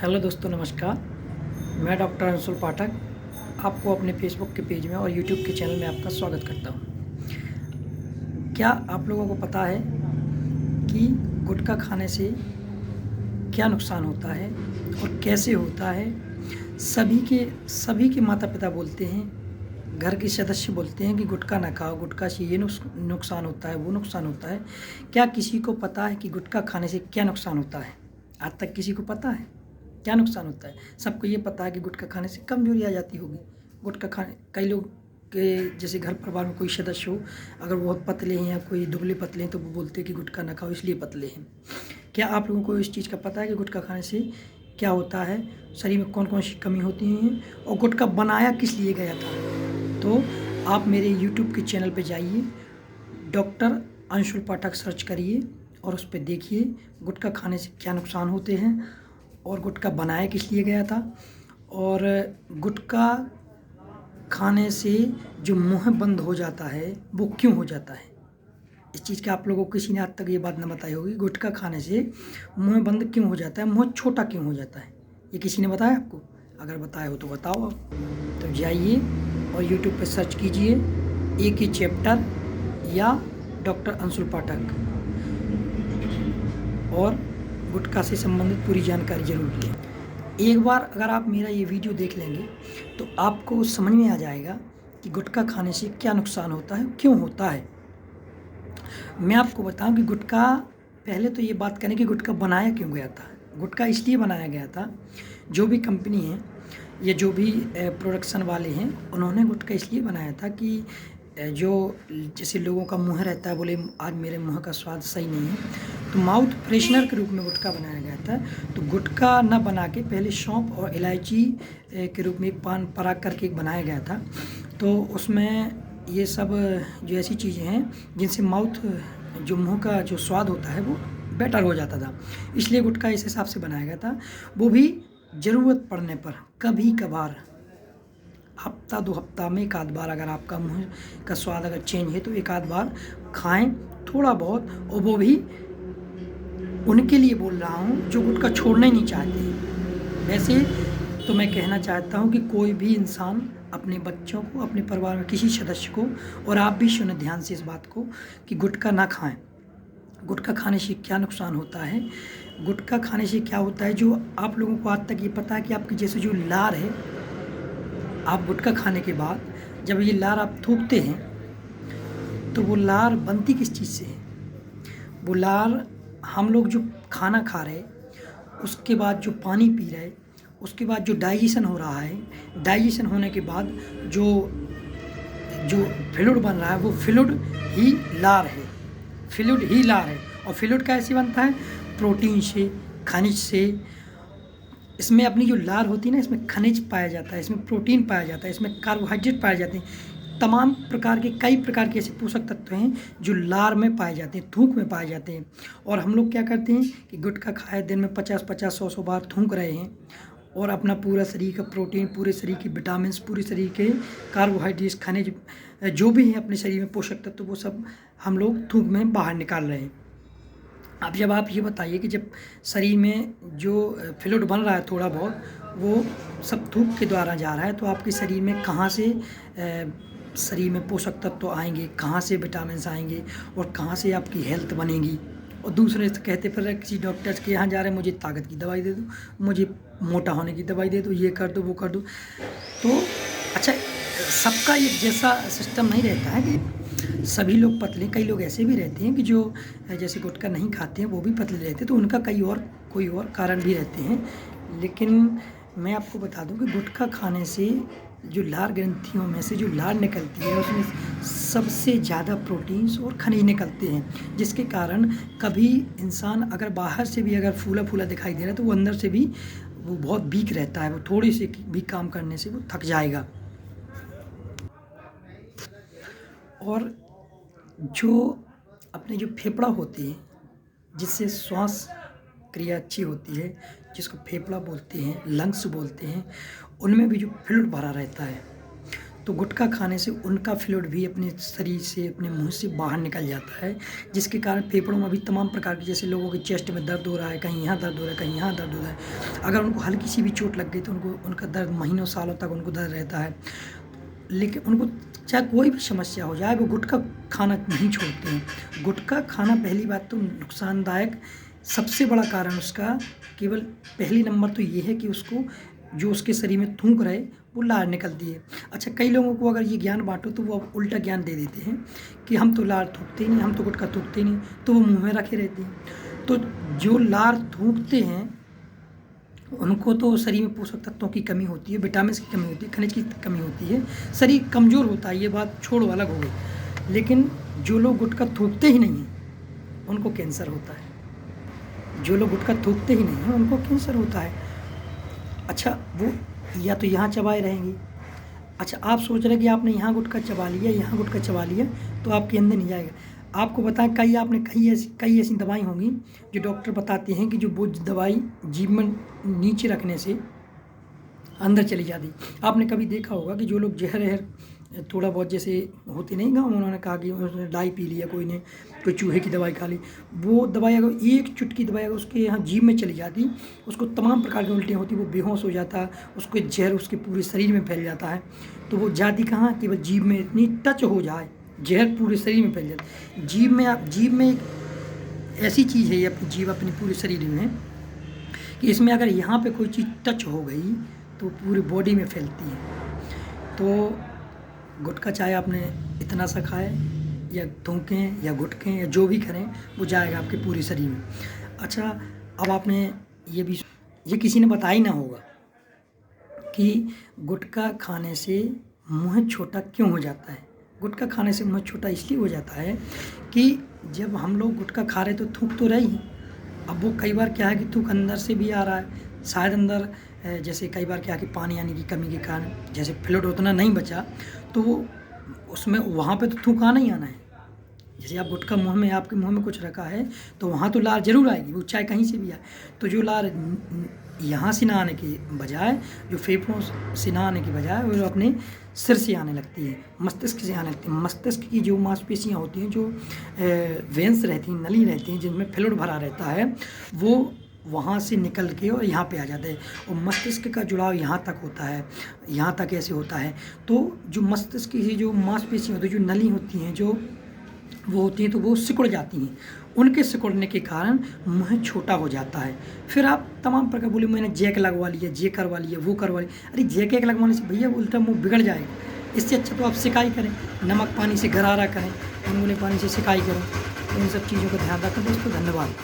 Hello दोस्तों, नमस्कार। मैं डॉक्टर अंशुल पाठक आपको अपने फेसबुक के पेज में और यूट्यूब के चैनल में आपका स्वागत करता हूँ। क्या आप लोगों को पता है कि गुटखा खाने से क्या नुकसान होता है और कैसे होता है? सभी के माता-पिता बोलते हैं, घर के सदस्य बोलते हैं कि गुटखा ना खाओ, गुटखा से ये नुकसान होता है, वो नुकसान होता है। क्या किसी को पता है कि गुटखा खाने से क्या नुकसान होता है? आज तक किसी को पता है? क्या नुकसान होता है? सबको ये पता है कि गुटखा खाने से कमज़ोरी आ जाती होगी। गुटखा खाने कई लोग के जैसे घर परिवार में कोई सदस्य हो, अगर वो बहुत पतले हैं या कोई दुबले-पतले हैं, तो वो बोलते हैं कि गुटखा ना खाओ इसलिए पतले हैं। क्या आप लोगों को इस चीज़ का पता है कि गुटखा खाने से क्या होता है? शरीर में कौन-कौन सी कमी होती हैं और गुटखा बनाया किस लिए गया था? तो आप मेरे यूट्यूब के चैनल पे जाइए, डॉक्टर अंशुल पाठक सर्च करिए और उस पे देखिए गुटखा खाने से क्या नुकसान होते हैं और गुटखा बनाया किस लिए गया था और गुटखा खाने से जो मुँह बंद हो जाता है वो क्यों हो जाता है? इस चीज़ का आप लोगों को किसी ने आज तक ये बात ना बताई होगी। गुटखा खाने से मुँह बंद क्यों हो जाता है? मुँह छोटा क्यों हो जाता है? ये किसी ने बताया आपको? अगर बताया हो तो बताओ आप। तो जाइए और यूट्यूब पे सर्च कीजिए एक ही चैप्टर या डॉक्टर अंशुल पाठक और गुटखा से संबंधित पूरी जानकारी ज़रूर लें। एक बार अगर आप मेरा ये वीडियो देख लेंगे तो आपको समझ में आ जाएगा कि गुटखा खाने से क्या नुकसान होता है, क्यों होता है। मैं आपको बताऊं कि गुटखा, पहले तो ये बात करें कि गुटखा बनाया क्यों गया था। गुटखा इसलिए बनाया गया था, जो भी कंपनी है या जो भी प्रोडक्शन वाले हैं, उन्होंने गुटखा इसलिए बनाया था कि जो जैसे लोगों का मुँह रहता है, बोले आज मेरे मुँह का स्वाद सही नहीं है, तो माउथ फ्रेशनर के रूप में गुटखा बनाया गया था। तो गुटखा न बना के पहले सौंफ और इलायची के रूप में पान पराग करके बनाया गया था। तो उसमें ये सब जो ऐसी चीज़ें हैं जिनसे माउथ, जो मुँह का जो स्वाद होता है वो बेटर हो जाता था, इसलिए गुटखा इस हिसाब से बनाया गया था। वो भी ज़रूरत पड़ने पर, कभी-कभार, हफ्ता 2 हफ्ता में 1 आध बार अगर आपका मुँह का स्वाद अगर चेंज है तो 1 आध बार खाएँ थोड़ा बहुत, और वो भी उनके लिए बोल रहा हूँ जो गुटखा छोड़ना ही नहीं चाहते। वैसे तो मैं कहना चाहता हूँ कि कोई भी इंसान अपने बच्चों को, अपने परिवार में किसी सदस्य को, और आप भी सुने ध्यान से इस बात को, कि गुटखा ना खाएँ। गुटखा खाने से क्या नुकसान होता है? गुटखा खाने से क्या होता है, जो आप लोगों को आज तक ये पता है कि आपकी जैसे जो लार है, आप गुटखा खाने के बाद जब ये लार आप थूकते हैं तो वो लार बनती किस चीज़ से है? वो लार हम लोग जो खाना खा रहे, उसके बाद जो पानी पी रहे, उसके बाद जो डाइजेशन हो रहा है, डाइजेशन होने के बाद जो जो फ्लूइड बन रहा है, वो फ्लूइड ही लार है, फ्लूइड ही लार है। और फ्लूइड कैसे बनता है? प्रोटीन से, खनिज से। इसमें अपनी जो लार होती है ना, इसमें खनिज पाया जाता है, इसमें प्रोटीन पाया जाता है, इसमें कार्बोहाइड्रेट पाए जाते हैं। तमाम प्रकार के, कई प्रकार के ऐसे पोषक तत्व हैं जो लार में पाए जाते हैं, थूक में पाए जाते हैं। और हम लोग क्या करते हैं कि गुटखा खाए दिन में 50-50, 100-100 बार थूक रहे हैं, और अपना पूरा शरीर का प्रोटीन, पूरे शरीर की विटामिन्स, पूरे शरीर के कार्बोहाइड्रेट्स, खनिज, जो भी है अपने शरीर में पोषक तत्व, वो सब हम लोग थूक में बाहर निकाल रहे हैं। अब जब आप ये बताइए कि जब शरीर में जो फ्लूइड बन रहा है थोड़ा बहुत, वो सब थूक के द्वारा जा रहा है, तो आपके शरीर में कहाँ से शरीर में पोषक तत्व आएंगे, कहाँ से विटामिन्स आएंगे, और कहाँ से आपकी हेल्थ बनेगी। और दूसरे से कहते फिर किसी डॉक्टर्स के यहाँ जा रहे हैं, मुझे ताकत की दवाई दे दो, मुझे मोटा होने की दवाई दे दो, ये कर दो, वो कर दो। तो अच्छा, सबका एक जैसा सिस्टम नहीं रहता है कि सभी लोग पतले, कई लोग ऐसे भी रहते हैं कि जो जैसे गुटखा नहीं खाते हैं वो भी पतले रहते हैं, तो उनका कोई और कारण भी रहते हैं। लेकिन मैं आपको बता दूं कि गुटखा खाने से जो लार ग्रंथियों में से जो लार निकलती है, उसमें सबसे ज़्यादा प्रोटीन्स और खनिज निकलते हैं, जिसके कारण कभी इंसान अगर बाहर से भी अगर फूला फूला दिखाई दे रहा है, तो वो अंदर से भी वो बहुत वीक रहता है, वो थोड़ी से भी काम करने से वो थक जाएगा। और जो अपने जो फेफड़ा होती है, जिससे श्वास क्रिया अच्छी होती है, जिसको फेफड़ा बोलते हैं, लंग्स बोलते हैं, उनमें भी जो फ्लूइड भरा रहता है, तो गुटखा खाने से उनका फ्लूइड भी अपने शरीर से, अपने मुंह से बाहर निकल जाता है, जिसके कारण फेफड़ों में भी तमाम प्रकार के, जैसे लोगों के चेस्ट में दर्द हो रहा है, कहीं यहाँ दर्द हो रहा है, कहीं यहाँ दर्द हो रहा है, अगर उनको हल्की सी भी चोट लग गई तो उनका दर्द महीनों सालों तक उनको दर्द रहता है। लेकिन उनको चाहे कोई भी समस्या हो जाए, वो गुटखा खाना नहीं छोड़ते हैं। गुटखा खाना पहली बात तो नुकसानदायक, सबसे बड़ा कारण उसका केवल पहली नंबर तो ये है कि उसको जो उसके शरीर में थूक रहे वो लार निकलती है। अच्छा, कई लोगों को अगर ये ज्ञान बांटो तो वो उल्टा ज्ञान दे देते हैं कि हम तो लार थूकते ही नहीं, हम तो गुटखा थूकते ही नहीं, तो वो मुंह में रखे रहते हैं। तो जो लार थूकते हैं उनको तो शरीर में पोषक तत्वों की कमी होती है, विटामिन की कमी होती है, खनिज की कमी होती है, शरीर कमज़ोर होता है, ये बात छोड़ो, अलग हो गई। लेकिन जो लोग गुटखा थूकते ही नहीं हैं उनको कैंसर होता है। जो लोग गुटखा थूकते ही नहीं हैं उनको कैंसर होता है। अच्छा, वो या तो यहाँ चबाए रहेंगे। अच्छा, आप सोच रहे हैं कि आपने यहाँ गुटखा चबा लिया, यहाँ गुटखा चबा लिया तो आपके अंदर नहीं जाएगा। आपको बताएं, आपने कई ऐसी दवाई होंगी जो डॉक्टर बताते हैं कि जो वो दवाई जीभ में नीचे रखने से अंदर चली जाती। आपने कभी देखा होगा कि जो लोग जहर थोड़ा बहुत जैसे होते नहीं गाँव, उन्होंने कहा कि उसने डाई पी लिया, कोई ने कोई चूहे की दवाई खा ली, वो दवाई अगर एक चुटकी दवाई अगर उसके यहाँ जीभ में चली जाती, उसको तमाम प्रकार की उल्टियाँ होती, वो बेहोश हो जाता, उसको जहर उसके पूरे शरीर में फैल जाता है। तो वो जाती कहाँ कि वह जीभ में इतनी टच हो जाए, जहर पूरे शरीर में फैल जाता है। जीभ में एक ऐसी चीज़ है, ये अपनी जीभ अपने पूरे शरीर में कि इसमें अगर यहाँ पे कोई चीज़ टच हो गई तो पूरी बॉडी में फैलती है। तो गुटखा चाहे आपने इतना सा खाए या थूकें या गुटकें या जो भी करें, वो जाएगा आपके पूरे शरीर में। अच्छा, अब आपने ये किसी ने बताया ही ना होगा कि गुटखा खाने से मुँह छोटा क्यों हो जाता है। गुटखा खाने से मुँह छोटा इसलिए हो जाता है कि जब हम लोग गुटखा खा रहे तो थूक तो रही, अब वो कई बार क्या है कि थूक अंदर से भी आ रहा है, शायद अंदर जैसे कई बार क्या है कि पानी आने की कमी के कारण जैसे फ्लूइड उतना नहीं बचा, तो वो उसमें वहाँ पे तो थूक आना ही आना है। जैसे आप गुटखा आपके मुंह में कुछ रखा है तो वहाँ तो लार जरूर आएगी, वो चाहे कहीं से भी आए। तो जो लार यहाँ से ना आने के बजाय, जो फेफड़ों से ना आने के बजाय वो अपने सिर से आने लगती है, मस्तिष्क से आने लगती है। मस्तिष्क की जो मांसपेशियाँ होती हैं, जो वेंस रहती हैं, नली रहती हैं, जिनमें फ्लूइड भरा रहता है, वो वहाँ से निकल के और यहाँ पे आ जाता है। और मस्तिष्क का जुड़ाव यहाँ तक होता है, यहाँ तक ऐसे होता है। तो जो मस्तिष्क की जो मांसपेशियाँ होती हैं, जो नली होती हैं, जो वो होती हैं, तो वो सिकुड़ जाती हैं। उनके सिकुड़ने के कारण मुँह छोटा हो जाता है। फिर आप तमाम प्रकार बोले मैंने जैक लगवा लिया, ये करवा लिया, वो करवा लिया। अरे जैक लगवाने से भैया उल्टा मुँह बिगड़ जाएगा। इससे अच्छा तो आप सिकाई करें, नमक पानी से गरारा करें, गुनगुने पानी से सिकाई करें। इन सब चीज़ों का ध्यान रखें दोस्तों। धन्यवाद।